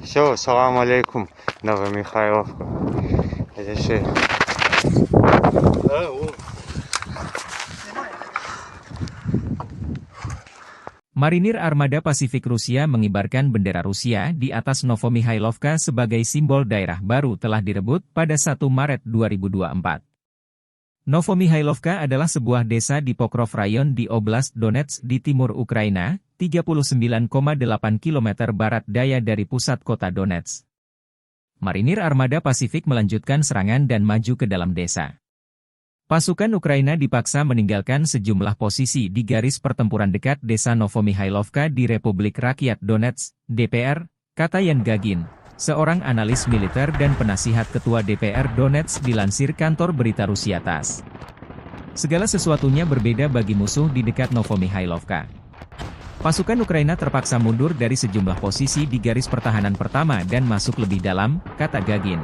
Все, салам алейкум, Новомихайловка. Реши. Marinir Armada Pasifik Rusia mengibarkan bendera Rusia di atas Novomihailovka sebagai simbol daerah baru telah direbut pada 1 Maret 2024. Novomihailovka adalah sebuah desa di Pokrov Rayon di Oblast Donetsk di timur Ukraina, 39,8 km barat daya dari pusat kota Donetsk. Marinir Armada Pasifik melanjutkan serangan dan maju ke dalam desa. Pasukan Ukraina dipaksa meninggalkan sejumlah posisi di garis pertempuran dekat desa Novomihailovka di Republik Rakyat Donetsk, DPR, kata Yan Gagin, seorang analis militer dan penasihat ketua DPR Donetsk dilansir kantor berita Rusia TASS. Segala sesuatunya berbeda bagi musuh di dekat Novomihailovka. Pasukan Ukraina terpaksa mundur dari sejumlah posisi di garis pertahanan pertama dan masuk lebih dalam, kata Gagin.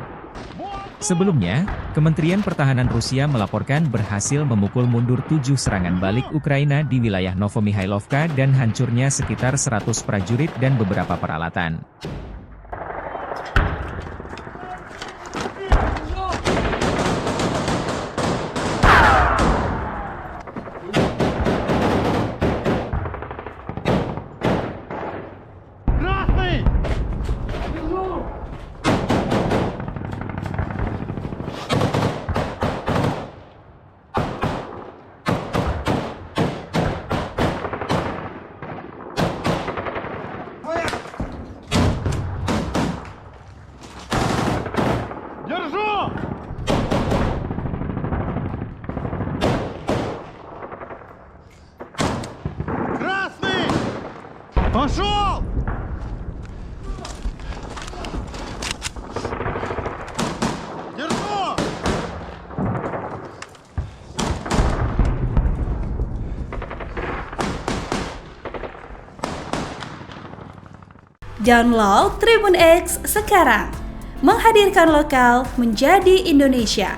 Sebelumnya, Kementerian Pertahanan Rusia melaporkan berhasil memukul mundur 7 serangan balik Ukraina di wilayah Novomihailovka dan hancurnya sekitar 100 prajurit dan beberapa peralatan. Пошел! Держу! Download Tribun X sekarang, menghadirkan lokal menjadi Indonesia.